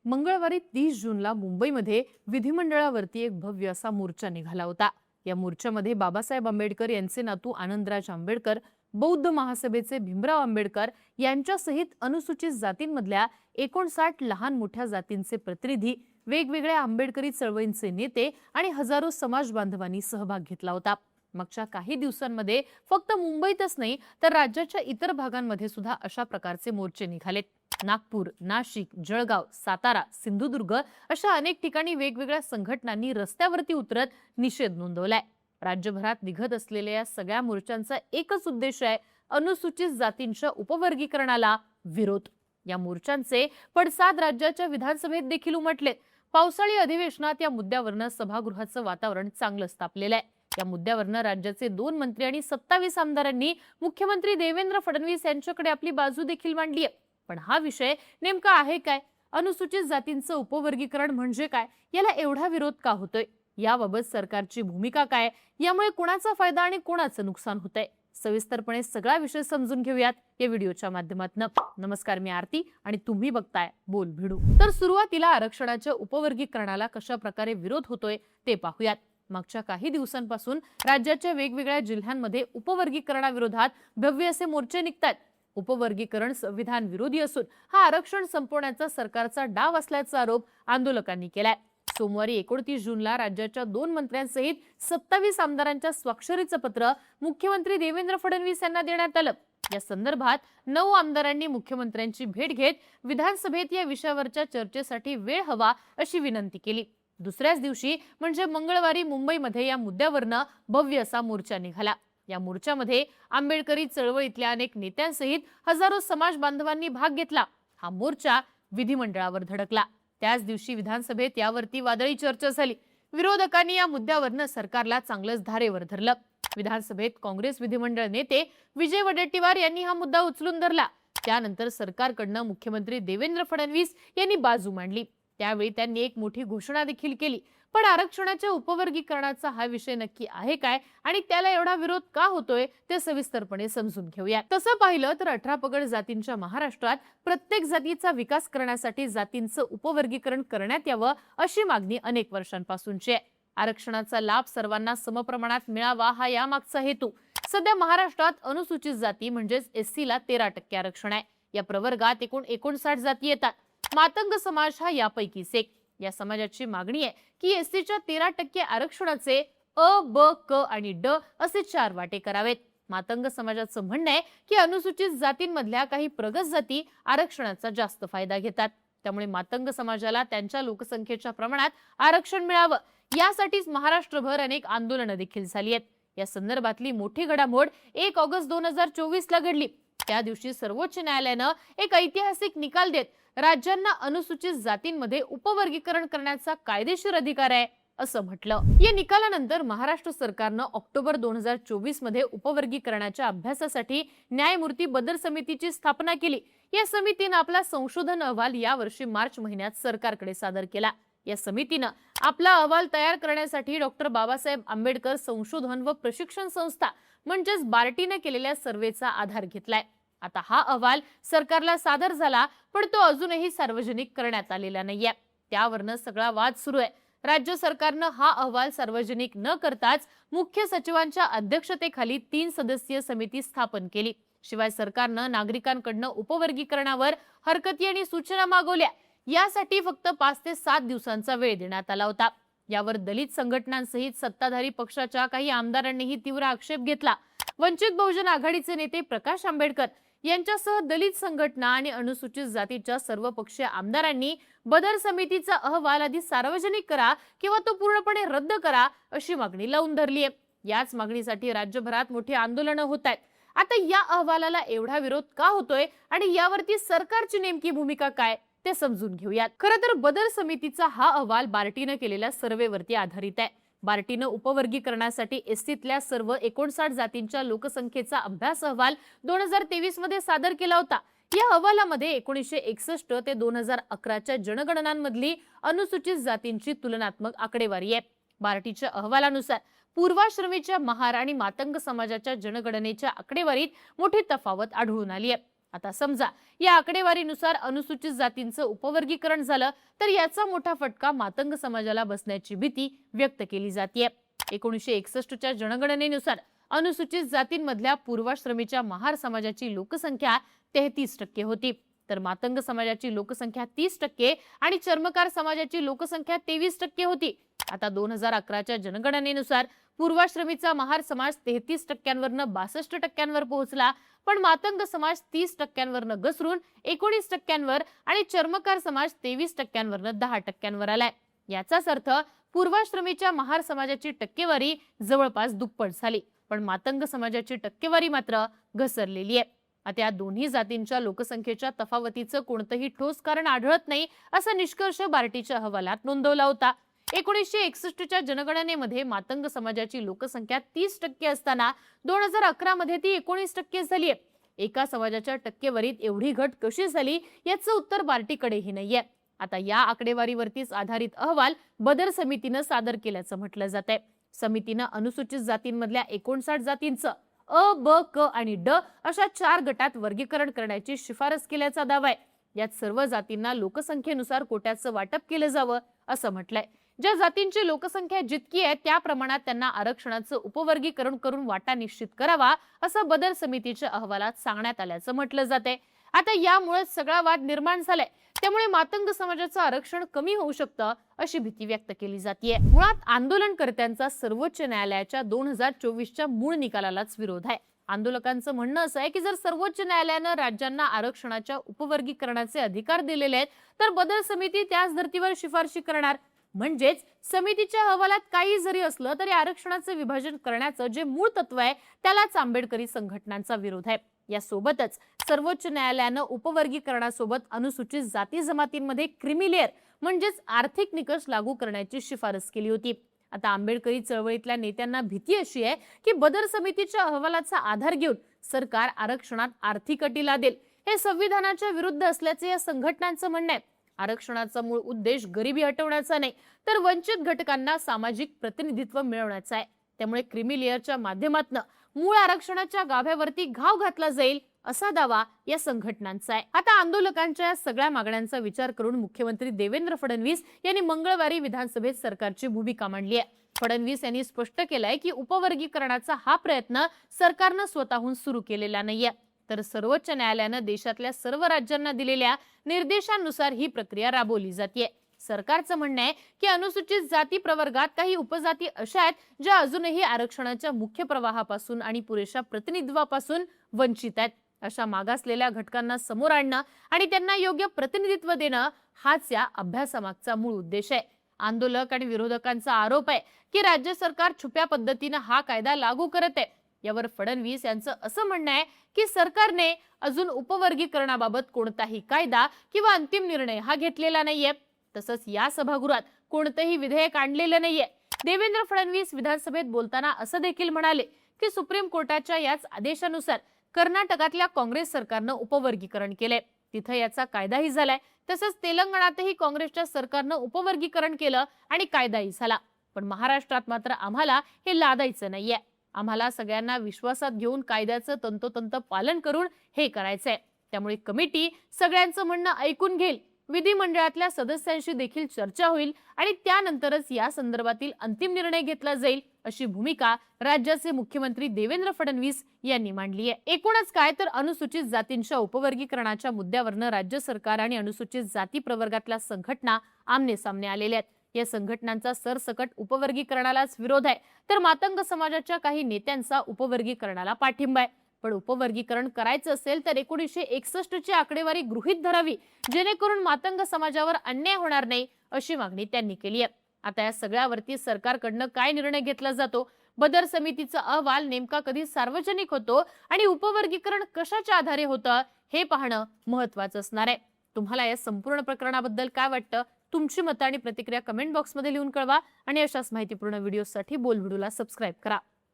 मंगळवारी 30 जूनला मुंबईमध्ये विधिमंडळावरती एक भव्य असा मोर्चा निघाला होता। या मोर्चामध्ये बाबासाहेब आंबेडकर यांचे नातू आनंदराज आंबेडकर, बौद्ध महासभेचे भीमराव आंबेडकर यांच्यासहित अनुसूचित जातींमधल्या 59 लहान मोठ्या जातींचे प्रतिनिधी, वेगवेगळ्या आंबेडकरी चळवळींचे नेते आणि हजारो समाज बांधवांनी सहभाग घेतला होता। मागच्या काही दिवसांमध्ये फक्त मुंबईतच नाही तर राज्याच्या इतर भागांमध्ये सुद्धा अशा प्रकारचे मोर्चे निघालेत। नागपूर, नाशिक, जळगाव, सातारा, सिंधुदुर्ग अशा अनेक ठिकाणी वेगवेगळ्या संघटनांनी रस्त्यावरती उतरत निषेध नोंदवलाय। राज्यभरात निघत असलेल्या या सगळ्या मोर्चांचा एकच उद्देश आहे, अनुसूचित जातींच्या उपवर्गीकरणाला विरोध। या मोर्चांचे पडसाद राज्याच्या विधानसभेत देखील उमटलेत। पावसाळी अधिवेशनात या मुद्द्यावरनं सभागृहाचं वातावरण चांगलंच तापलेलं आहे। या मुद्द्यावरनं राज्याचे 2 मंत्री आणि 27 आमदारांनी मुख्यमंत्री देवेंद्र फडणवीस यांच्याकडे आपली बाजू देखील मांडली आहे। पण हा विषय नेमका आहे काय? अनुसूचित जातींचं उपवर्गीकरण म्हणजे काय? याला एवढा विरोध का होतोय? याबाबत सरकारची भूमिका काय? यामुळे कोणाचा फायदा आणि कोणाचं नुकसान होतंय? सविस्तरपणे सगळा विषय समजून घेऊयात या व्हिडिओच्या माध्यमातून। नमस्कार, मी आरती आणि तुम्ही बघताय बोल भिडू। तर सुरुवातीला आरक्षणाच्या उपवर्गीकरणाला कशा प्रकारे विरोध होतोय ते पाहूयात। मागच्या काही दिवसांपासून राज्याच्या वेगवेगळ्या जिल्ह्यांमध्ये उपवर्गीकरणाविरोधात भव्य असे मोर्चे निघतात। उपवर्गीकरण संविधान विरोधी असून हा आरक्षण संपवण्याचा सरकारचा डाव असल्याचा आरोप आंदोलकांनी केलाय। सोमवारी 29 जूनला राज्याच्या 2 मंत्र्यांसहित 27 आमदारांच्या स्वाक्षरीचं पत्र मुख्यमंत्री देवेंद्र फडणवीस यांना देण्यात आलं। या संदर्भात 9 आमदारांनी मुख्यमंत्र्यांची भेट घेत विधानसभेत या विषयावरच्या चर्चेसाठी वेळ हवा अशी विनंती केली। दुसऱ्याच दिवशी म्हणजे मंगळवारी मुंबईमध्ये या मुद्द्यावरनं भव्य असा मोर्चा निघाला। या मोर्चामध्ये आंबेडकरी चळवळीतल्या अनेक नेत्यांसहित हजारो समाज बांधवांनी भाग घेतला। हा मोर्चा विधिमंडळावर धडकला। त्याच दिवशी विधानसभेत यावरती वादळी चर्चा झाली। विरोधकांनी या मुद्द्यावरनं सरकारला चांगलंच धारेवर धरलं। विधानसभेत काँग्रेस विधिमंडळ नेते विजय वडेट्टीवार यांनी हा मुद्दा उचलून धरला। त्यानंतर सरकारकडनं मुख्यमंत्री देवेंद्र फडणवीस यांनी बाजू मांडली। त्यावेळी त्यांनी एक मोठी घोषणा देखील केली। पण आरक्षणाच्या उपवर्गीकरणाचा हा विषय नक्की आहे काय आणि त्याला एवढा विरोध का होतोय ते सविस्तरपणे समजून घेऊया। तसं पाहिलं तर 18 पगड जातींच्या महाराष्ट्रात प्रत्येक जातीचा विकास करण्यासाठी जातींचं उपवर्गीकरण करण्यात यावं अशी मागणी अनेक वर्षांपासूनची आहे। आरक्षणाचा लाभ सर्वांना समप्रमाणात मिळावा हा यामागचा हेतू। सध्या महाराष्ट्रात अनुसूचित जाती म्हणजेच एससी ला 13% आरक्षण आहे। या प्रवर्गात एकूण 59 जाती येतात। मातंग समाज हा यापैकीच एक। या समाजाची मागणी आहे की एससीच्या 13% आरक्षणाचे अ, ब, क आणि ड असे 4 वाटे करावेत। मातंग समाजाचं म्हणणं आहे की अनुसूचित जातींमधल्या काही प्रगत जाती आरक्षणाचा जास्त फायदा घेतात। त्यामुळे मातंग समाजाला त्यांच्या लोकसंख्येच्या प्रमाणात आरक्षण मिळावं यासाठीच महाराष्ट्रभर अनेक आंदोलनं देखील झाली आहेत। या संदर्भातली मोठी घडामोड 1 ऑगस्ट 2024 ला घडली। त्या दिवशी सर्वोच्च न्यायालयानं एक ऐतिहासिक निकाल देत राज्यांना अनुसूचित जातींमध्ये उपवर्गीकरण करण्याचा कायदेशीर अधिकार आहे असं म्हटलं। या निकालानंतर महाराष्ट्र सरकारनं ऑक्टोबर 2024 मध्ये उपवर्गीकरणाच्या अभ्यासासाठी न्यायमूर्ती बदर समितीची स्थापना केली। या समितीनं आपला संशोधन अहवाल यावर्षी मार्च महिन्यात सरकारकडे सादर केला। या समितीनं आपला अहवाल तयार करण्यासाठी डॉक्टर बाबासाहेब आंबेडकर संशोधन व प्रशिक्षण संस्था म्हणजेच बार्टीने केलेल्या सर्वेचा आधार घेतलाय। आता हा अहवाल सरकारला सादर झाला पण तो अजूनही सार्वजनिक करण्यात आलेला नाहीये। त्यावरनं सगळा वाद सुरू आहे। राज्य सरकारनं हा अहवाल सार्वजनिक न करताच मुख्य सचिवांच्या अध्यक्षतेखाली 3 सदस्यीय समिती स्थापन केली। शिवाय सरकारनं नागरिकांकडनं उपवर्गीकरणावर हरकती आणि सूचना मागवल्या। यासाठी फक्त 5 ते 7 दिवसांचा वेळ देण्यात आला होता। यावर दलित संघटनांसहित सत्ताधारी पक्षाच्या काही आमदारांनीही तीव्र आक्षेप घेतला। वंचित बहुजन आघाडीचे नेते प्रकाश आंबेडकर यांच्यासह दलित संघटना आणि अनुसूचित जातीच्या सर्वपक्षीय आमदारांनी बदर समितीचा अहवाल आधी सार्वजनिक करा किंवा तो पूर्णपणे रद्द करा अशी मागणी लावून धरली आहे। याच मागणीसाठी राज्यभरात मोठी आंदोलनं होत आहेत। आता या अहवालाला एवढा विरोध का होतोय आणि यावरती सरकारची नेमकी भूमिका काय ते समजून घेऊयात। खरं तर बदर समितीचा हा अहवाल बार्टीने केलेल्या सर्वेवरती आधारित आहे। बार्टीनं उपवर्गीकरणासाठी एससीतल्या सर्व 59 जातींच्या लोकसंख्येचा अभ्यास अहवाल 2023 मध्ये सादर केला होता। या अहवालामध्ये 1961 ते 2011च्या जनगणनांमधली अनुसूचित जातींची तुलनात्मक आकडेवारी आहे। बार्टीच्या अहवालानुसार पूर्वाश्रमीच्या महार आणि मातंग समाजाच्या जनगणनेच्या आकडेवारीत मोठी तफावत आढळून आली आहे। आता समजा या आकडेवारीनुसार अनुसूचित जातींचं उपवर्गीकरण झालं तर याचा मोठा फटका मातंग समाजाला बसण्याची भीती व्यक्त केली जाते। 1961च्या जनगणनेनुसार अनुसूचित जातींमधल्या पूर्वाश्रमीच्या महार समाजाची लोकसंख्या 33% होती, तर मातंग समाजाची लोकसंख्या 30% आणि चर्मकार समाजाची लोकसंख्या 23% होती। आता 2011च्या जनगणनेनुसार पूर्वाश्रमीचा महार समाज 33%वरनं 62%वर पोहोचला, पण मातंग समाज 30%वरनं घसरून 19%वर आणि चर्मकार समाज 23%वरनं 10%वर आलाय। याचाच अर्थ पूर्वाश्रमीच्या महार समाजाची टक्केवारी जवळपास दुप्पट झाली, पण मातंग समाजाची टक्केवारी मात्र घसरलेली आहे। आता या दोन्ही जातींच्या लोकसंख्येच्या तफावतीचं कोणतंही ठोस कारण आढळत नाही, असा निष्कर्ष बार्टीच्या अहवालात नोंदवला होता। 1961च्या जनगणनेमध्ये मातंग समाजाची लोकसंख्या 30% असताना 2011 मध्ये ती 19% झालीय। एका समाजाच्या टक्केवारीत एवढी घट कशी झाली याचं उत्तर बार्टीकडेही नाहीये। आता या आकडेवारीवरतीच आधारित अहवाल बदर समितीनं सादर केल्याचं म्हटलं जातंय। समितीनं अनुसूचित जातींमधल्या 59 जातींचं अ, ब, क आणि ड अशा 4 गटात वर्गीकरण करण्याची शिफारस केल्याचा दावा आहे। यात सर्व जातींना लोकसंख्येनुसार कोट्याचं वाटप केलं जावं असं म्हटलंय। ज्या जातींची लोकसंख्या जितकी आहे त्या प्रमाणात त्यांना आरक्षणाचं उपवर्गीकरण करून वाटा निश्चित करावा असं बदर समितीच्या अहवालात सांगण्यात आल्याचं म्हटलं जाते। आता यामुळे सगळा वाद निर्माण झालाय, त्यामुळे मातंग समाजाचं आरक्षण कमी होऊ शकतं अशी भीती व्यक्त केली जाते। मुळात आंदोलनकर्त्यांचा सर्वोच्च न्यायालयाच्या 2024च्या मूळ निकालालाच विरोध आहे। आंदोलकांचं म्हणणं असं आहे की जर सर्वोच्च न्यायालयानं राज्यांना आरक्षणाच्या उपवर्गीकरणाचे अधिकार दिलेले आहेत तर बदल समिती त्याच धर्तीवर शिफारशी करणार। म्हणजेच समितीच्या अहवालात काही जरी असलं तरी आरक्षणाचे विभाजन करण्याचं जे मूळ तत्व आहे त्यालाच आंबेडकरी संघटनांचा विरोध आहे। यासोबतच सर्वोच्च न्यायालयानं उपवर्गीकरणासोबत अनुसूचित जाती जमातींमध्ये क्रीमी लेअर म्हणजेच आर्थिक निकष लागू करण्याची शिफारस केली होती। आता आंबेडकरी चळवळीतल्या नेत्यांना भीती अशी आहे की बदर समितीच्या अहवालाचा आधार घेऊन सरकार आरक्षणात आर्थिक अटी लादेल, हे संविधानाच्या विरुद्ध असल्याचे या संघटनांचं म्हणणं आहे। आरक्षणाचा मूळ उद्देश गरिबी हटवण्याचा नाही तर वंचित घटकांना सामाजिक प्रतिनिधित्व मिळवण्याचा आहे। त्यामुळे क्रीमी लेअरच्या माध्यमातून मूळ आरक्षणाच्या गाभ्यावरती घाव घातला जाईल असा दावा या संघटनांचा आहे। आता आंदोलकांच्या या सगळ्या मागण्यांचा विचार करून मुख्यमंत्री देवेंद्र फडणवीस यांनी मंगळवारी विधानसभेत सरकारची भूमिका मांडली आहे। फडणवीस यांनी स्पष्ट केलंय की उपवर्गीकरणाचा हा प्रयत्न सरकारनं स्वतःहून सुरू केलेला नाहीये, तर सर्वोच्च न्यायालयानं देशातल्या सर्व राज्यांना दिलेल्या निर्देशांनुसार ही प्रक्रिया राबवली जाते। सरकारचं म्हणणं आहे की अनुसूचित जाती प्रवर्गात काही उपजाती अशा आहेत ज्या अजूनही आरक्षणाच्या मुख्य प्रवाहापासून आणि पुरेशा प्रतिनिधित्वापासून वंचित आहेत। अशा मागासलेल्या घटकांना समोर आणणं आणि त्यांना योग्य प्रतिनिधित्व देणं हाच या अभ्यासामागचा मूळ उद्देश आहे। आंदोलक आणि विरोधकांचा आरोप आहे की राज्य सरकार छुप्या पद्धतीने हा कायदा लागू करत आहे। यावर फडणवीस यांचं असं म्हणणं आहे की सरकारने अजून उपवर्गीकरणाबाबत कोणताही कायदा किंवा अंतिम निर्णय हा घेतलेला नाहीये, तसंच या सभागृहात कोणतेही विधेयक आणलेलं नाहीये। देवेंद्र फडणवीस विधानसभेत बोलताना असं देखील म्हणाले की सुप्रीम कोर्टाच्या याच आदेशानुसार कर्नाटकातल्या काँग्रेस सरकारनं उपवर्गीकरण केलंय, तिथे याचा कायदाही झालाय। तसंच तेलंगणातही काँग्रेसच्या सरकारनं उपवर्गीकरण केलं आणि कायदाही झाला, पण महाराष्ट्रात मात्र आम्हाला हे लादायचं नाहीये। आम्हाला सगळ्यांना विश्वासात घेऊन कायद्याचं तंतोतंत पालन करून हे करायचंय। त्यामुळे कमिटी सगळ्यांचं म्हणणं ऐकून घेईल, विधिमंडळातल्या सदस्यांशी देखील चर्चा होईल आणि त्यानंतरच या संदर्भातील अंतिम निर्णय घेतला जाईल अशी भूमिका राज्याचे मुख्यमंत्री देवेंद्र फडणवीस यांनी मांडली आहे। एकूणच काय तर अनुसूचित जातींच्या उपवर्गीकरणाच्या मुद्द्यावरनं राज्य सरकार आणि अनुसूचित जाती प्रवर्गातल्या संघटना आमने सामने आलेल्या आहेत। या संघटनांचा सरसकट उपवर्गीकरणालाच विरोध आहे, तर मातंग समाजाच्या काही नेत्यांचा उपवर्गीकरणाला पाठिंबा आहे। पण उपवर्गीकरण करायचं असेल तर 1961ची आकडेवारी गृहीत धरावी, जेणेकरून मातंग समाजावर अन्याय होणार नाही अशी मागणी त्यांनी केली आहे। आता या सगळ्यावरती सरकारकडनं काय निर्णय घेतला जातो, बदर समितीचा अहवाल नेमका कधी सार्वजनिक होतो आणि उपवर्गीकरण कशाच्या आधारे होतं हे पाहणं महत्त्वाचं असणार आहे। तुम्हाला या संपूर्ण प्रकरणाबद्दल काय वाटतं? तुमची मतं आणि प्रतिक्रिया कमेंट बॉक्समध्ये लिहून कळवा आणि अशाच माहितीपूर्ण व्हिडिओसाठी बोल व्हिडिओला सबस्क्राईब करा।